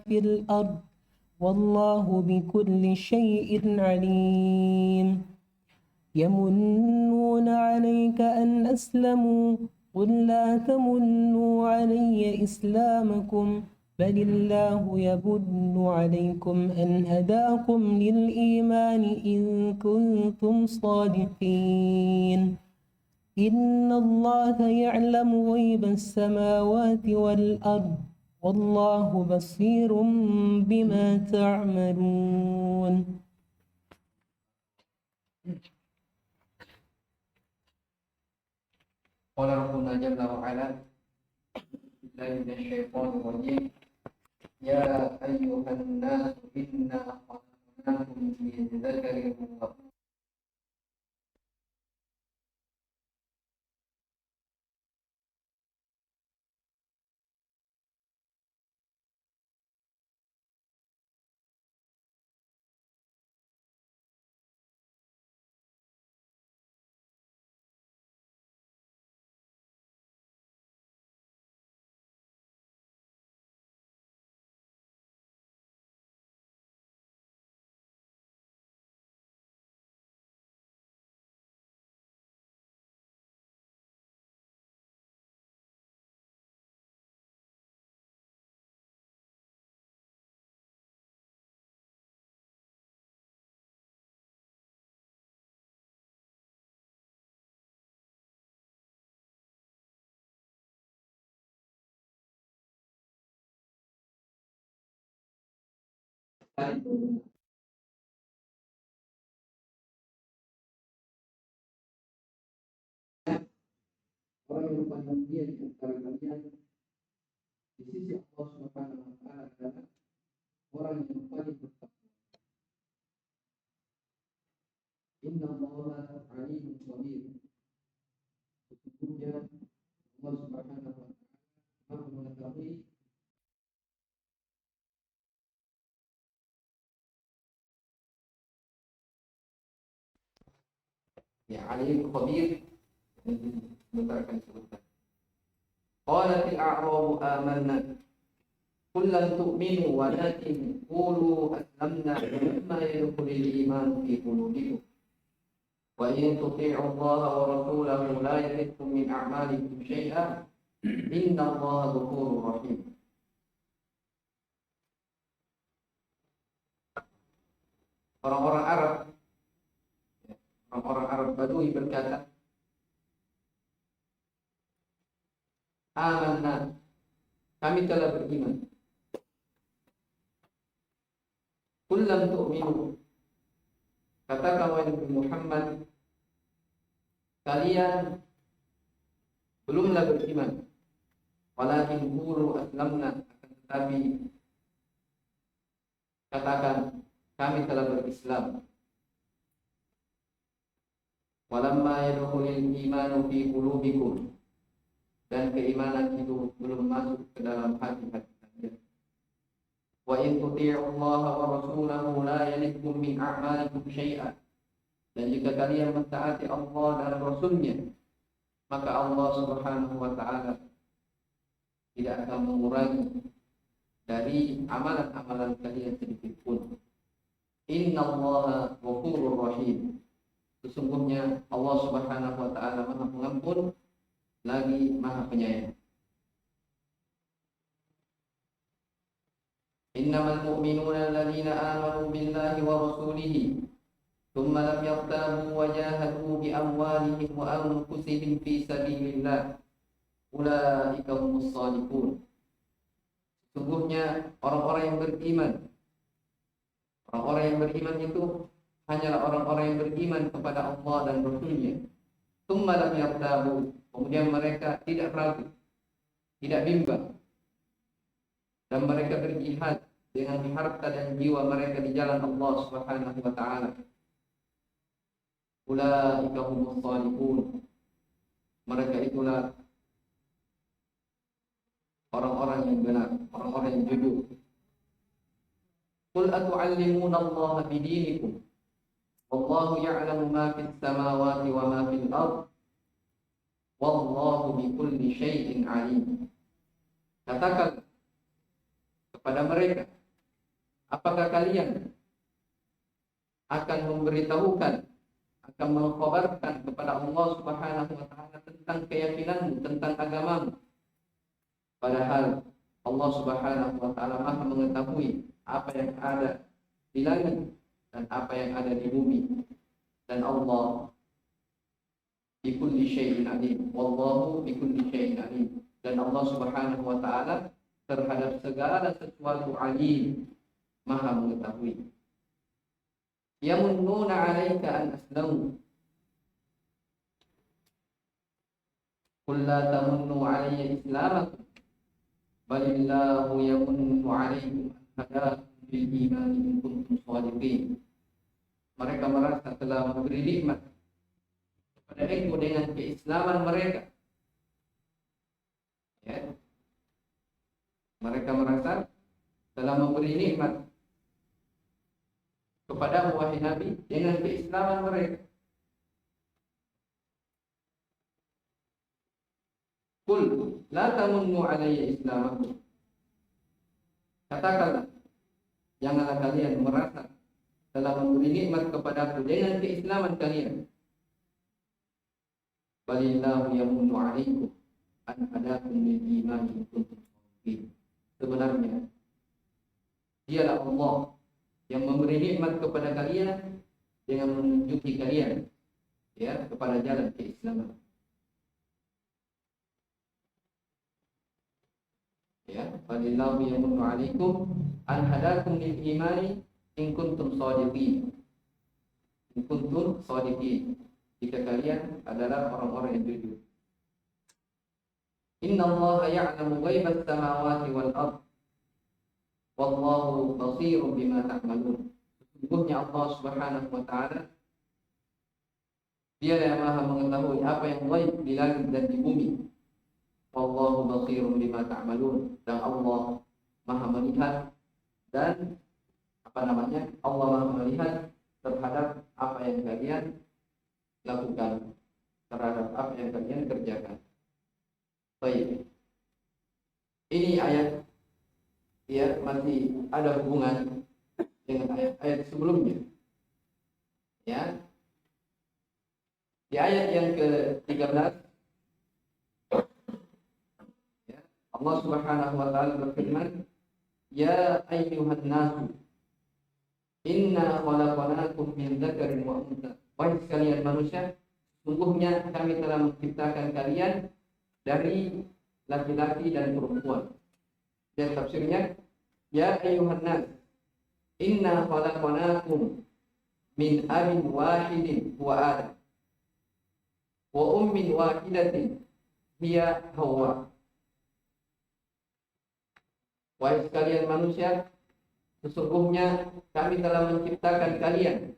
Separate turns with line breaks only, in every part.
في الأرض والله بكل شيء عليم. يمنون عليك أن أسلموا قل لا تمنوا علي إسلامكم بل الله يمن عليكم أن هداكم للإيمان إن كنتم صادقين. إن الله يعلم غيب السماوات والأرض والله بصير بما تعملون.
قال ربنا جل وعلا بالله من الشيطان الرجيم يا أيها الناس إنا خلقناكم من ذكر وأنثى orang yang paling mulia di antara kalian di sisi Allah Subhanahu wa taala adalah orang yang paling bertakwa. Inna Allaha alimun khabir. Sesungguhnya Allah Subhanahu wa taala Maha mengetahui ya alim khabir memberikan sebutan. Qalatil a'rabu amanna qul lam tu'minu walakin qulu aslamna lamma yadkhulul iman fi qulubikum wa in tuti'u Allah wa rasulahu la yalidkum min a'malikum syai'an inna Allaha ghafurur rahim. Orang-orang Arab Badui berkata, amanna, kami telah beriman. Qul lam tu'minu, katakan wahai Nabi Muhammad, kalian belumlah beriman. Walakin qulu aslamna, akan tetapi katakan kami telah berislam. Walamma yadkhulul imanu fi qulubikum, dan keimanan itu belum masuk ke dalam hati-hati kalian. Wa in tuti'u Allah wa rasulahu la yalikum min a'malikum syai'an, dan jika kalian mentaati Allah dan Rasulnya, maka Allah Subhanahu wa ta'ala tidak akan mengurangi dari amalan-amalan kalian sedikit pun. Innallaha ghafurur rahim, sesungguhnya Allah Subhanahu wa ta'ala Maha Pengampun lagi Maha Penyayang. Innamal mu'minuna alladziina aamanu billahi wa rasulihi tsumma lam yartabu wa jahadu bi amwalihim wa anfusihim fi sabilillah ulaika humus shadiqun. Sesungguhnya orang-orang yang beriman, orang-orang yang beriman itu hanyalah orang-orang yang beriman kepada Allah dan Rasul-Nya. Tsumma lam yartabu, kemudian mereka tidak ragu, tidak bimbang, dan mereka berjihad dengan harta dan jiwa mereka di jalan Allah Subhanahu wa ta'ala. Ulaika humus shadiqun, mereka itulah orang-orang yang benar, orang-orang yang jujur. Qul atu'allimuna Allah bidinikum wallahu ya'lamu ma fis samawati wa ma fil ard wallahu bikulli syai'in alim. Katakan kepada mereka, apakah kalian akan memberitahukan, akan mengkhabarkan kepada Allah Subhanahu wa ta'ala tentang keyakinanmu, tentang agamamu, padahal Allah Subhanahu wa ta'ala Maha mengetahui apa yang ada di langit dan apa yang ada di bumi, dan Allah bikulli syai'in alim, wallahu bikulli syai'in alim, dan Allah Subhanahu wa ta'ala terhadap segala sesuatu alim, Maha mengetahui. Yamunnuna 'alaika an aslamu, qul la tamunnu 'alayya islamakum balillahu yamunnu 'alaykum an hadakum bil iman in kuntum shadiqin. Mereka merasa telah memberi nikmat kepada engkau dengan keislaman mereka. Ya. Mereka merasa telah memberi nikmat kepada wahai Nabi dengan keislaman mereka. Qul la tamunnu 'alayya islamakum, katakanlah, janganlah kalian merasa telah memberi nikmat kepadaku dengan keislaman kalian. Balillahu yamunnu 'alaikum an hadakum lil iman in kuntum shadiqin. Sebenarnya dialah Allah yang memberi nikmat kepada kalian dengan menunjuki kalian, ya, kepada jalan keislaman. Ya, balillahu yamunnu 'alaikum an hadakum lil imani in kuntum shadiqin. In kuntum shadiqin, jika kalian adalah orang-orang yang jujur. Innallaha ya'lamu ghaibas samawati wal ard wallahu basirun bima ta'malun. Sesungguhnya Allah Subhanahu wa ta'ala Dia yang Maha mengetahui apa yang gaib di langit dan di bumi. Wallahu basirun bima ta'malun, dan Allah Maha melihat dan Allah Maha melihat terhadap apa yang kalian lakukan, terhadap apa yang kalian kerjakan. Baik. Ini ayat ya masih ada hubungan dengan ayat sebelumnya. Ya. Di ayat yang ke-13 ya, Allah Subhanahu wa taala berfirman, "Ya ayyuhan nasu, inna khalaqnakum min dzakarin wa untha." Wahai sekalian manusia, sungguhnya kami telah menciptakan kalian dari laki-laki dan perempuan. Dan tafsirnya, ya ayyuhan nas, inna khalaqnakum min abin wahidin wa adam wa ummin wahidatin hiya Hawa. Wahai sekalian manusia, sesungguhnya kami telah menciptakan kalian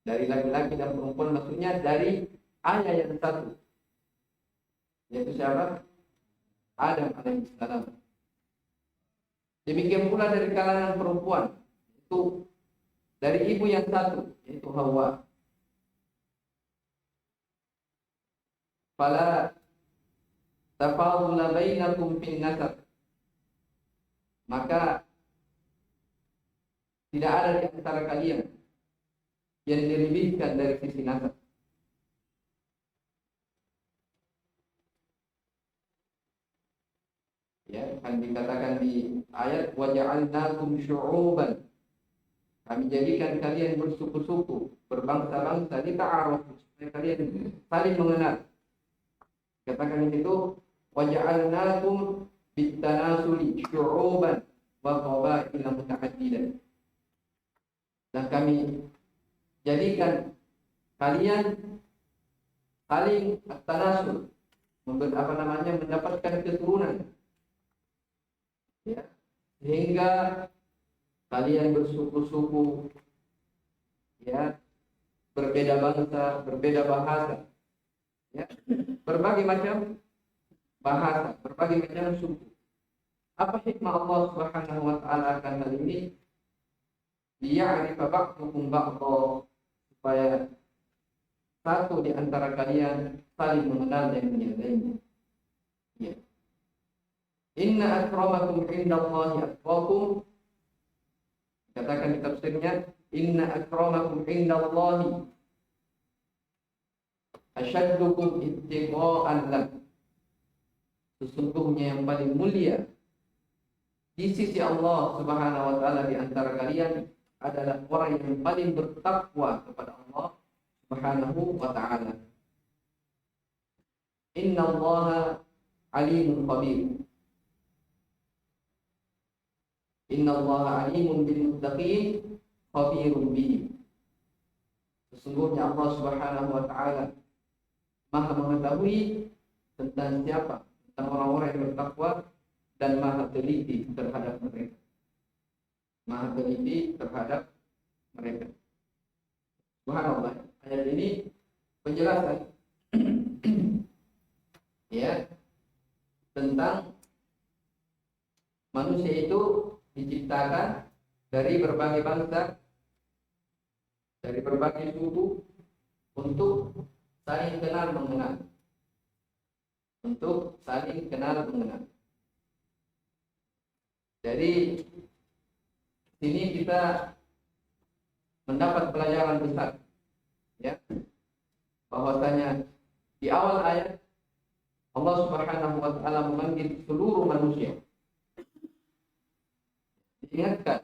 dari laki-laki dan perempuan, maksudnya dari ayah yang satu, yaitu siapa? Adam alaihissalam. Demikian pula dari kalangan perempuan, itu dari ibu yang satu, yaitu Hawa. Fala tafadula bainakum fin nasab, maka tidak ada di antara kalian yang dilebihkan dari sisi nasab. Ya, kan dikatakan di ayat waja'alnakum syu'uban, kami jadikan kalian bersuku-suku, berbangsa-bangsa, lita'arafu, supaya kalian saling mengenal. Katakan itu waja'alnakum bitanasuli syu'uban wa qabaila muta'addidan. Dan kami jadikan kalian saling at-tanasul, mendapatkan keturunan. Ya, sehingga kalian bersuku-suku, ya, berbeda bangsa, berbeda bahasa, ya, berbagai macam bahasa, berbagai macam suku. Apa hikmah Allah Subhanahu wa taala akan hal ini? Liya'rifa ba'dukum ba'dha, supaya satu di antara kalian saling mengenal yang lainnya. Ya. Inna akramakum indallahi atqakum, katakan di tafsirnya, inna akramakum indallahi asyaddukum ittiqa'an lah. Sesungguhnya yang paling mulia di sisi Allah Subhanahu wa taala di antara kalian adalah orang yang paling bertakwa kepada Allah Subhanahu wa taala. Innallaha alimun khabir. Innallaha alimun bil muttaqin khabirun bihim. Sesungguhnya Allah Subhanahu wa taala Maha mengetahui tentang siapa, tentang orang-orang yang bertakwa, dan Maha teliti terhadap mereka. Maha teliti terhadap mereka. Subhanallah. Ayat ini penjelasan ya tentang manusia itu diciptakan dari berbagai bangsa, dari berbagai suku, untuk saling kenal mengenal. Untuk saling kenal mengenal. Dari sini kita mendapat pelajaran besar, ya, bahwasanya di awal ayat Allah Subhanahu wa taala memanggil seluruh manusia. Diingatkan,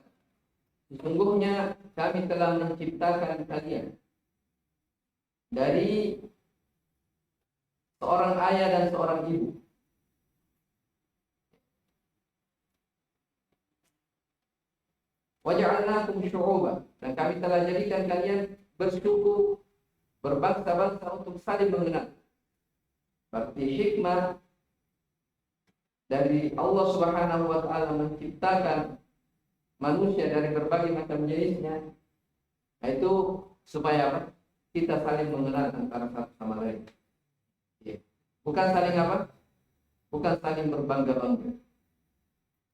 sesungguhnya kami telah menciptakan kalian dari seorang ayah dan seorang ibu. Waja'alnakum syu'uban, dan kami telah jadikan kalian bersuku, berbangsa-bangsa untuk saling mengenal. Berarti hikmah dari Allah Subhanahu wa taala menciptakan manusia dari berbagai macam jenisnya, yaitu supaya apa? Kita saling mengenal antara satu sama lain. Ya. Bukan saling apa? Bukan saling berbangga-bangga.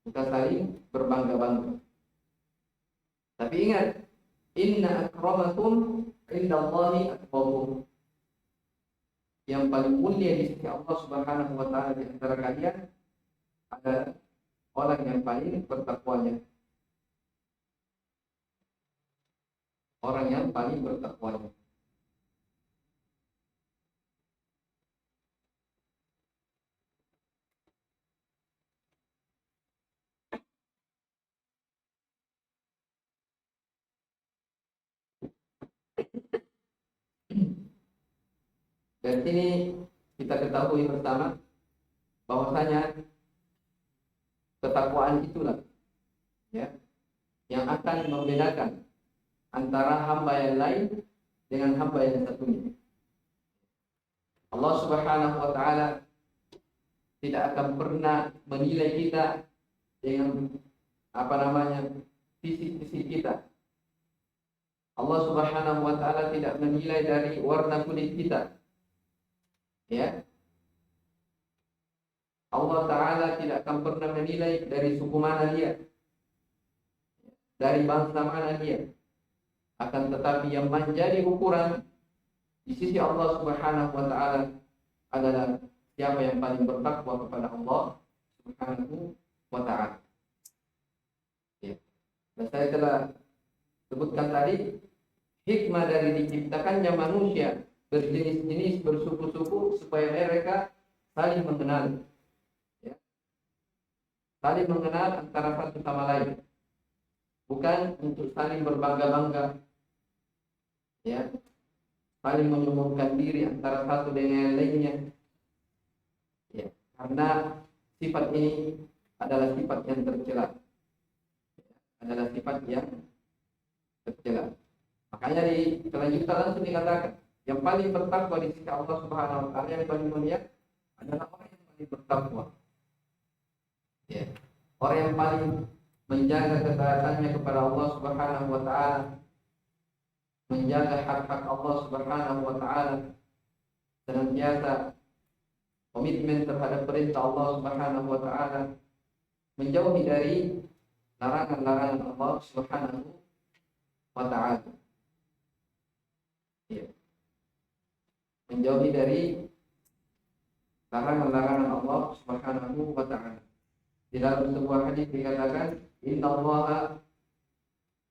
Bukan saling berbangga-bangga. Tapi ingat, inna akramakum indallahi atqakum. Yang paling mulia di sisi Allah Subhanahu wa taala di antara kalian adalah orang yang paling bertakwanya. Orang yang paling bertakwanya. Dari sini kita ketahui bersama bahwasanya ketakwaan itulah ya yang akan membedakan antara hamba yang lain dengan hamba yang satunya. Allah Subhanahu wa taala tidak akan pernah menilai kita dengan fisik-fisik kita. Allah Subhanahu wa taala tidak menilai dari warna kulit kita. Ya. Allah taala tidak akan pernah menilai dari suku mana dia, dari bangsa mana dia. Akan tetapi yang menjadi ukuran di sisi Allah Subhanahu wa taala adalah siapa yang paling bertakwa kepada Allah Subhanahu wa taala. Ya. Dan saya telah sebutkan tadi hikmah dari diciptakannya manusia berjenis-jenis, bersuku-suku supaya mereka saling mengenal. Ya. Saling mengenal antara satu sama lain. Bukan untuk saling berbangga-bangga. Ya. Saling menyombongkan diri antara satu dengan yang lainnya. Ya. Karena sifat ini adalah sifat yang tercela. Adalah sifat yang tercela. Makanya di kelanjutan langsung dikatakan yang paling bertakwa di sisi Allah Subhanahu wa taala, yang paling mulia adalah orang yang paling bertakwa. Ya. Orang yang paling menjaga ketaatannya kepada Allah Subhanahu wa taala, menjaga hak-hak Allah Subhanahu wa taala, senantiasa komitmen terhadap perintah Allah Subhanahu wa taala, menjauhi dari larangan-larangan Allah Subhanahu wa taala. Ya. Menjauhi dari larangan-larangan Allah Subhanahu wa taala. Di dalam sebuah hadis dikatakan, innallaha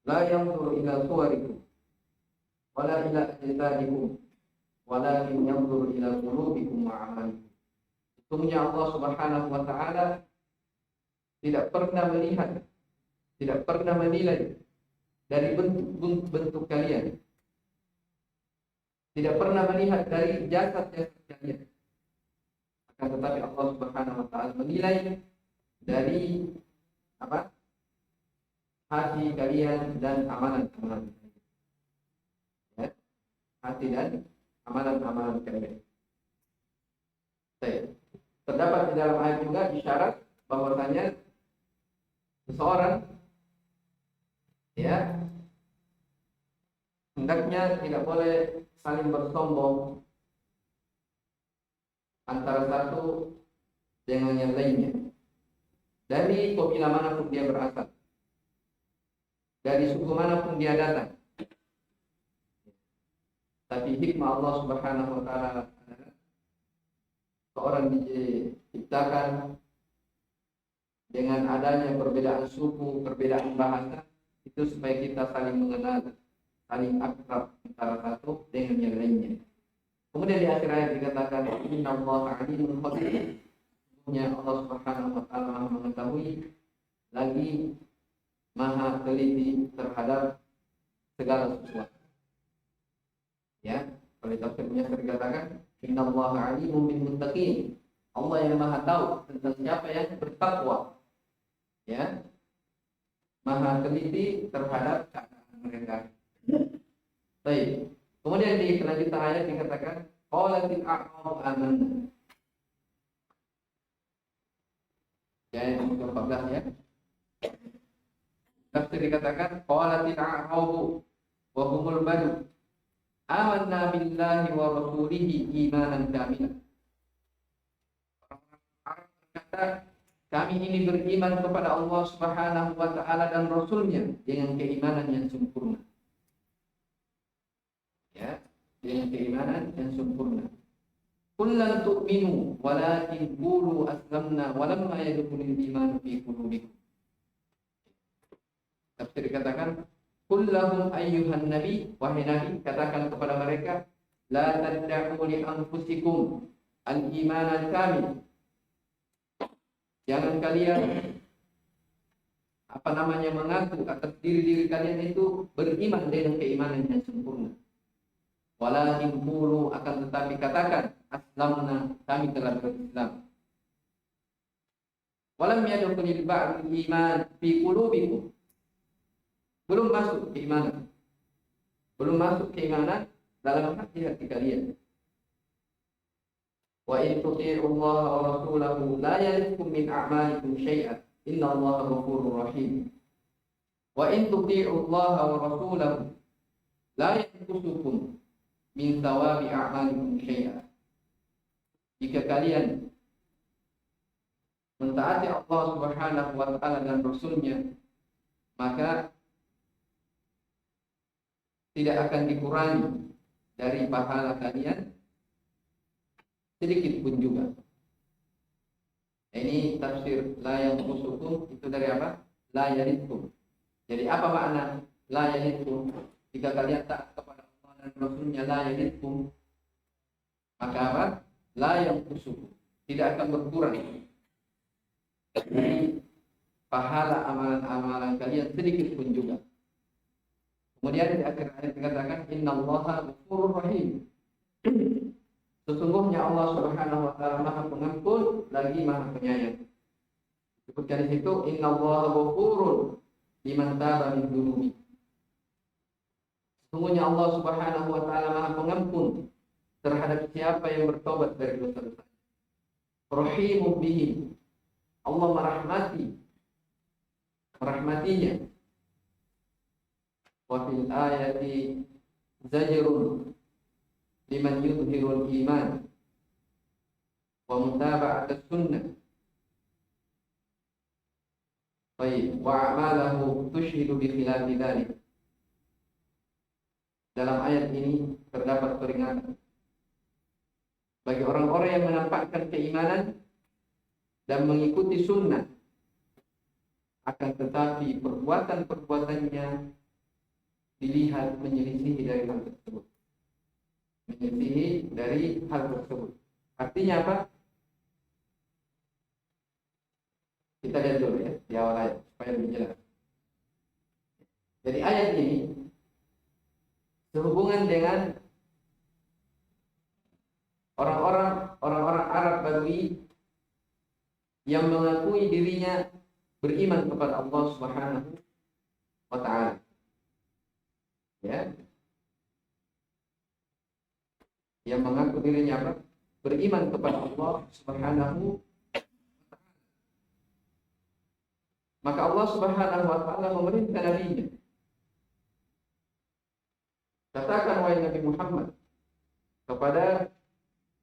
la yanzuru ila suwarikum wala ila ajsadikum walakin yanzuru ila qulubikum wa a'malikum. Sesungguhnya Allah Subhanahu wa taala tidak pernah melihat, tidak pernah menilai dari bentuk kalian, tidak pernah melihat dari jasad-jasad kalian. Akan tetapi Allah Subhanahu wa taala menilai dari hati kalian dan amalan-amalan kalian. Ya, hati dan amalan-amalan kalian. Terdapat di dalam ayat juga isyarat bahwasanya seseorang ya hendaknya tidak boleh saling bersombong antara satu dengan yang lainnya, dari kabilah manapun dia berasal, dari suku manapun dia datang. Tapi hikmah Allah Subhanahu wa taala adalah seorang diciptakan dengan adanya perbedaan suku, perbedaan bahasa, itu supaya kita saling mengenal, saling akrab antara satu dengan yang lainnya. Kemudian di akhir ayat dikatakan, innallaha alimun khabir. Sesungguhnya Allah Subhanahu wa taala Maha mengetahui lagi Maha teliti terhadap segala sesuatu. Ya, kalau tafsirnya dikatakan, innallaha alimun bil muttaqin. Allah yang Maha tahu tentang siapa yang bertakwa. Ya. Maha teliti terhadap keadaan mereka. Baik. Kemudian di kelanjutan ayat dikatakan qalatil a'rabu amanna. Ayat 14 ya. Tafsir dikatakan qalatil a'rabu wa humul badu amanna billahi wa rasulihi imanan kamilan. Orang berkata, kami ini beriman kepada Allah Subhanahu wa taala dan Rasulnya dengan keimanan yang sempurna. Ya, dengan keimanan yang sempurna. Qul lan tu'minu walakin qulu aslamna wa lamma yadkhulul iman fi qulubikum. Tafsir katakan, qul lahum ayyuhan nabi, wahai nabi, katakan kepada mereka, la tad'u li anfusikum al-iman al-kamil. Jangan kalian mengaku atas diri kalian itu beriman dengan keimanan yang sempurna. Walakin qulu, akan tetapi katakan, aslamna, kami telah berislam. Walam yadkhulul ba'dul iman fi qulubikum. Belum masuk keimanan. Belum masuk keimanan dalam hati-hati kalian. Wa in tuti'u Allah wa rasulahu la yalidkum min a'malikum syai'an. Innallaha ghafurur rahim. Wa in tuti'u Allah wa rasulahu la yanqusukum min thawabi a'malikum syai'an. Jika kalian mentaati Allah Subhanahu wa taala dan Rasulnya, maka tidak akan dikurangi dari pahala kalian sedikit pun juga. Ini tafsir la yanqusukum itu dari apa? La yalidkum. Jadi apa makna la yalidkum? Jika kalian taat kepada Allah dan Rasulnya la yalidkum, maka apa? La yanqusukum. Tidak akan berkurang dari pahala amalan-amalan kalian sedikit pun juga. Kemudian di akhir ayat dikatakan innallaha ghafurur rahim. Sesungguhnya Allah Subhanahu wa taala Maha Pengampun lagi Maha Penyayang. Disebutkan di situ innallaha ghafurun liman taba min dzunubi. Sesungguhnya Allah Subhanahu wa taala Maha Pengampun terhadap siapa yang bertobat dari dosa-dosa. Rahimun bihim. Allah merahmatinya. Wa fil ayati zajrun liman yudhirul iman wa mutaba'atus sunnah. Baik, wa a'malahu tushhidu bi khilafi dzalik. Dalam ayat ini terdapat peringatan bagi orang-orang yang menampakkan keimanan dan mengikuti sunnah, akan tetapi perbuatan-perbuatannya dilihat menyelisihi dari hal tersebut. Menyelisihi dari hal tersebut. Artinya apa? Kita lihat dulu ya di awal ayat supaya lebih jelas. Jadi ayat ini sehubungan dengan orang-orang Arab Badui yang mengakui dirinya beriman kepada Allah Subhanahu wa taala. Ya. Yang mengaku dirinya apa? Beriman kepada Allah Subhanahu wa taala. Maka Allah Subhanahu wa taala memerintah nabinya. Katakan wahai Nabi Muhammad kepada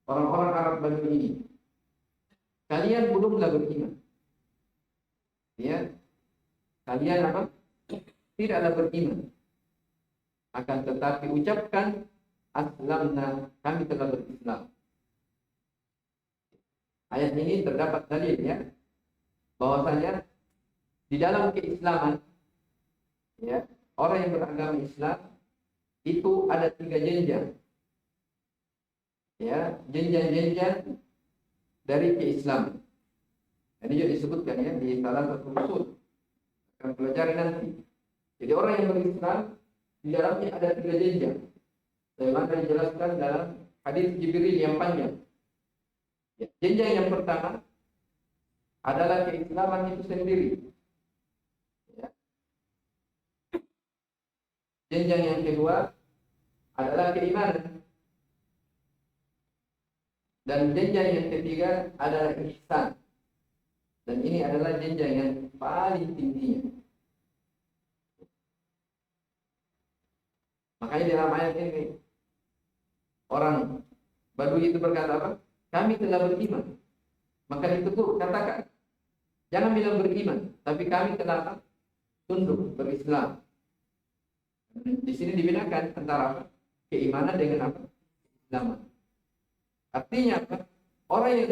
orang-orang Arab Badui ini, kalian belumlah beriman. Ya. Kalian apa? Tidaklah beriman. Akan tetapi ucapkan aslamna, kami telah berislam. Ayat ini terdapat dalil ya bahwasanya di dalam keislaman ya, orang yang beragama Islam itu ada 3 jenjang. Ya, jenjang-jenjang dari keislaman. Ini juga disebutkan ya di salah satu usul akan pelajari nanti. Jadi orang yang berislam di dalamnya ada 3 jenjang. Sebagaimana dijelaskan dalam hadis Jibril yang panjang. Ya, jenjang yang pertama adalah keislaman itu sendiri. Ya. Jenjang yang kedua adalah keimanan. Dan jenjang yang ketiga adalah ihsan. Dan ini adalah jenjang yang paling tingginya. Makanya dalam ayat ini orang Badui itu berkata apa? Kami telah beriman. Maka ditegur, katakan, jangan bilang beriman, tapi kami telah tunduk berislam. Di sini dibedakan antara apa? Keimanan dengan apa? Keislaman. Artinya apa? Orang yang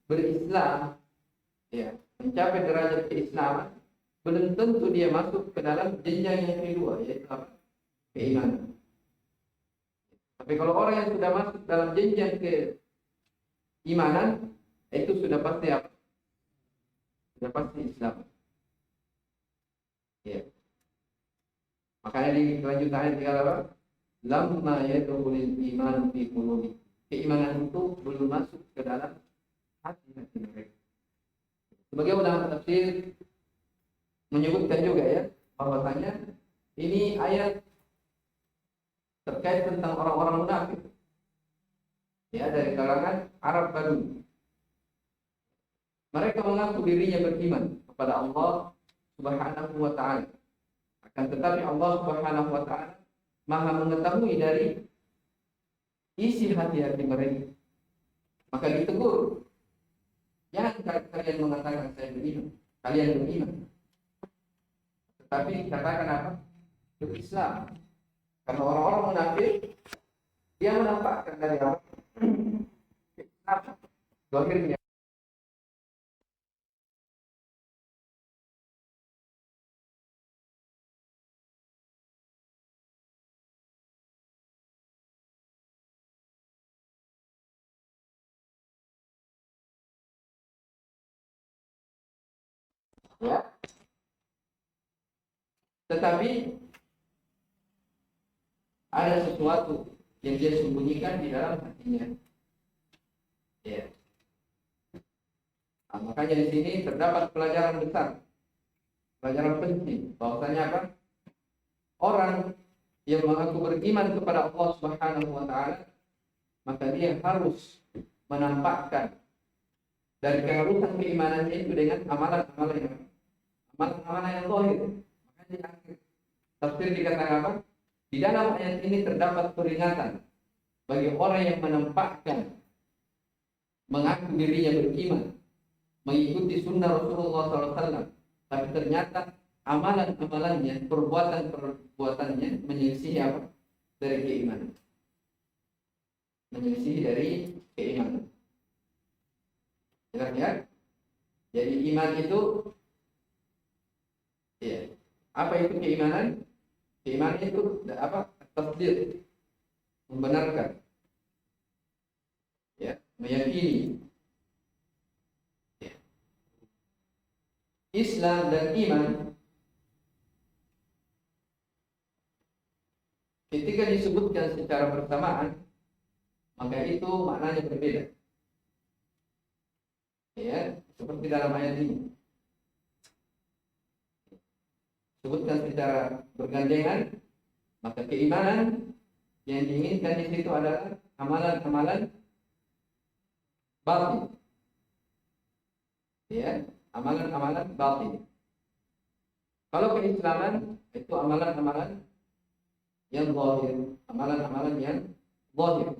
berislam, ya, mencapai derajat keislaman, belum tentu dia masuk ke dalam jenjang yang kedua, yaitu apa? Keimanan. Tapi kalau orang yang sudah masuk dalam jenjang keimanan, itu sudah pasti apa? Sudah pasti Islam. Ya. Makanya di kelanjutan ayat apa? Lamma yadkhulul iman fi qulubi. Keimanan itu belum masuk ke dalam hati mereka. Sebagai ulama tafsir menyebutkan juga ya bahwasanya ini ayat terkait tentang orang-orang munafik ya dari kalangan Arab Badui. Mereka mengaku dirinya beriman kepada Allah Subhanahu wa taala. Akan tetapi Allah Subhanahu wa taala Maha mengetahui dari isi hati-hati mereka. Maka ditegur, jangan kalian mengatakan saya beriman, kalian beriman. Tetapi katakan apa? Berislam. Karena orang-orang munafik dia menampakkan dari apa? Islam. Zahirnya. Ya. Tetapi ada sesuatu yang dia sembunyikan di dalam hatinya. Ya. Nah, makanya di sini terdapat pelajaran besar, pelajaran penting. Bahwasanya apa? Orang yang mengaku beriman kepada Allah Subhanahu wa taala, maka dia harus menampakkan dari keharusan keimanannya itu dengan amalan-amalan yang zahir. Makanya di akhir tafsir dikatakan apa? Di dalam ayat ini terdapat peringatan bagi orang yang menampakkan mengaku dirinya beriman, mengikuti sunnah Rasulullah SAW, tapi ternyata amalan-amalannya, perbuatan-perbuatannya menyelisih apa? Dari keimanan. Menyelisih dari keimanan. Jelas ya? Jadi iman itu ya, apa itu keimanan? Keimanan itu apa? Tasdid, membenarkan, ya, meyakini. Ya. Islam dan iman ketika disebutkan secara bersamaan, maka itu maknanya berbeda. Ya, seperti dalam ayat ini. Sebutkan secara bergandengan, maka keimanan yang diinginkan di situ adalah amalan-amalan batin. Ya, amalan-amalan batin. Kalau keislaman itu amalan-amalan yang zahir, amalan-amalan yang zahir.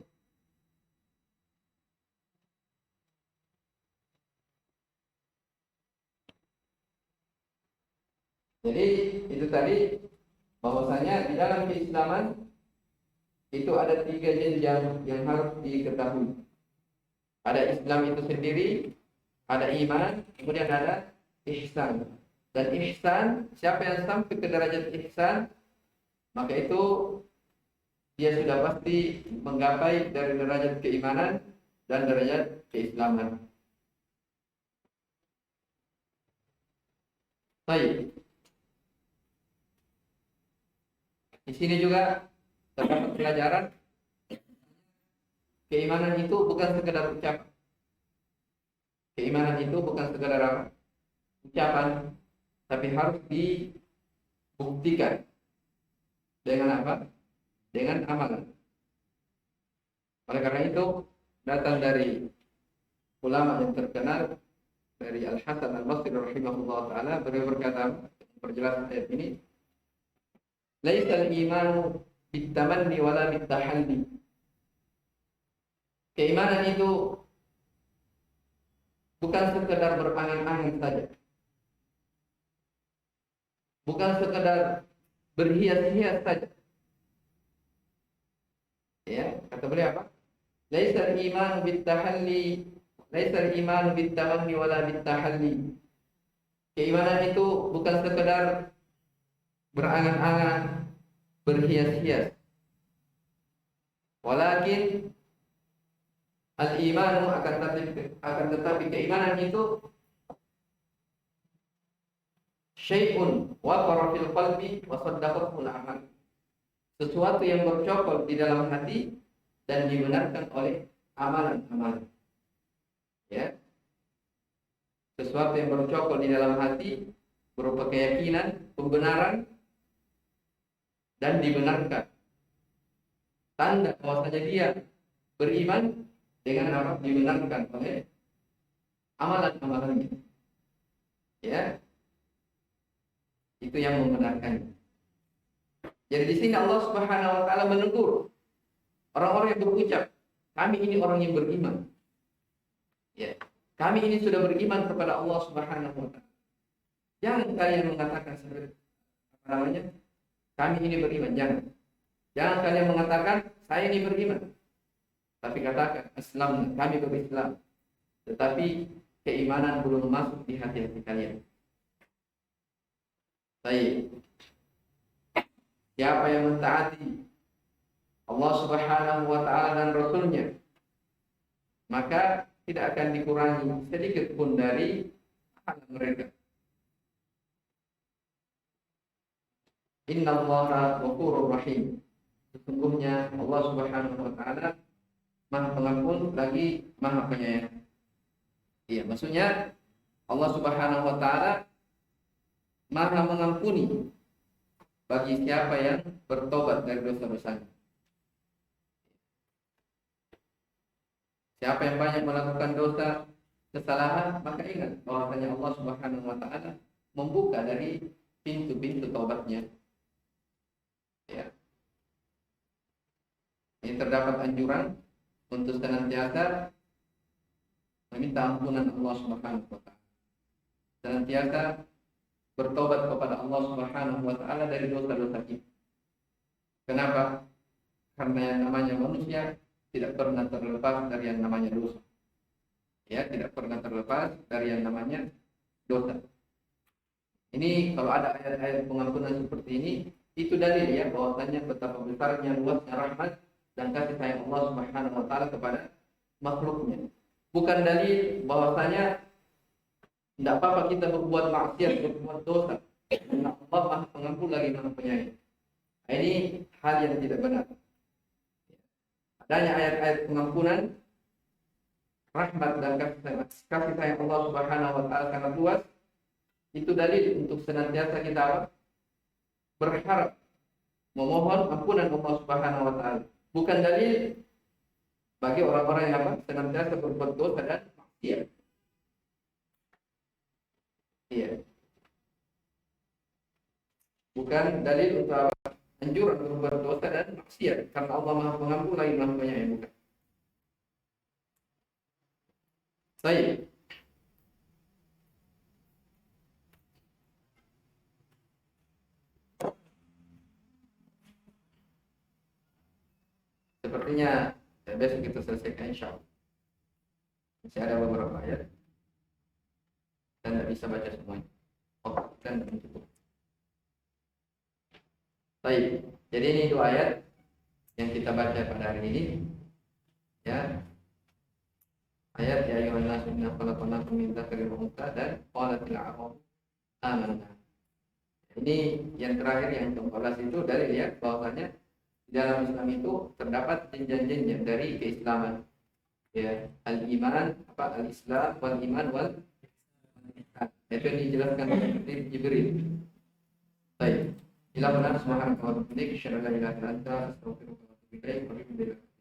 Jadi itu tadi bahwasanya di dalam keislaman itu ada 3 jenjang yang harus diketahui. Ada Islam itu sendiri, ada iman, kemudian ada ihsan. Dan ihsan, siapa yang sampai ke derajat ihsan, maka itu dia sudah pasti menggapai dari derajat keimanan dan derajat keislaman. Baik. Di sini juga terdapat pelajaran keimanan itu bukan sekedar ucapan. Keimanan itu bukan sekedar ucapan, tapi harus dibuktikan dengan apa? Dengan amalan. Oleh karena itu datang dari ulama yang terkenal dari Al-Hasan Al-Basri rahimahullah taala, beliau berkata perjelasan ayat ini, laisal imanu bitamanni wala bitahalli. Keimanan itu bukan sekedar berangan-angan saja. Bukan sekedar berhias-hias saja. Ya, kata beliau apa? Laisal imanu bitahalli, laisal imanu bitamanni wala bitahalli. Keimanan itu bukan sekedar berangan-angan, berhias-hias. Walakin al-imanu akan tetapi keimanan itu syai'un waqara fil qalbi wa saddaqahu al-amal. Sesuatu yang bercokol di dalam hati dan dibenarkan oleh amalan-amalan. Ya. sesuatu yang bercokol di dalam hati berupa keyakinan, pembenaran, dan dibenarkan. Tanda bahwasanya dia beriman dengan apa? Dibenarkan oleh amalan-amalannya. Ya, itu yang membenarkannya. Jadi di sini Allah Subhanahu wa taala menegur orang-orang yang berucap, kami ini orang yang beriman. Ya, kami ini sudah beriman kepada Allah Subhanahu wa taala. Jangan kalian mengatakan seperti apa namanya? Kami ini beriman, jangan. Jangan kalian mengatakan saya ini beriman. Tapi katakan Islam, kami berislam. Tetapi keimanan belum masuk di hati-hati kalian. Baik. Siapa yang mentaati Allah Subhanahu wa taala dan Rasulnya, maka tidak akan dikurangi sedikit pun dari pahala mereka. Innallaha ghafurur rahim. Sesungguhnya Allah Subhanahu wa taala Maha Pengampun lagi Maha Penyayang. Iya, maksudnya Allah Subhanahu wa taala Maha mengampuni bagi siapa yang bertobat dari dosa-dosanya. Siapa yang banyak melakukan dosa, kesalahan, maka ingat bahwasanya Allah Subhanahu wa taala membuka dari pintu-pintu taubatnya. Ya. Ini terdapat anjuran untuk senantiasa meminta ampunan Allah Subhanahu wa taala. Senantiasa bertobat kepada Allah Subhanahu wa taala dari dosa-dosa kita. Kenapa? Karena yang namanya manusia tidak pernah terlepas dari yang namanya dosa. Ya, tidak pernah terlepas dari yang namanya dosa. Ini kalau ada ayat-ayat pengampunan seperti ini, itu dalil ya bahwasanya betapa besarnya luasnya rahmat dan kasih sayang Allah Subhanahu wa taala kepada makhluknya. Bukan dalil bahwasanya tidak apa-apa kita berbuat maksiat, berbuat dosa. Karena Allah Maha Pengampun lagi Maha Penyayang. Ini hal yang tidak benar. Adanya ayat-ayat pengampunan, rahmat dan kasih sayang Allah Subhanahu wa taala sangat luas. Itu dalil untuk senantiasa kita berharap memohon ampunan Allah Subhanahu wa taala. Bukan dalil bagi orang-orang yang senantiasa berbuat dosa dan maksiat. Iya. Bukan dalil untuk anjuran berbuat dosa dan maksiat, karena Allah Maha Pengampun lagi Maha Penyayang, bukan. Baik. Sepertinya besok kita selesaikan insyaallah. Masih ada beberapa ayat dan tidak bisa baca semuanya. Dan cukup. Baik, jadi ini dua ayat yang kita baca pada hari ini. Ya. Ayat ya ayyuhan nasu inna khalaqnakum min dzakarin wa untha dan qalatil a'rabu amanna. Ini yang terakhir yang ke-14 itu dalil ya bahwasanya di dalam Islam itu terdapat jenjang-jenjang dari keislaman. Ya, al-iman, al-islam wal iman wal ihsan. Itu yang dijelaskan oleh Jibril. Baik. Ila benar subhanahu wa ta'ala, asyhadu an la ilaha illa anta, astaghfiruka wa atubu ilaik.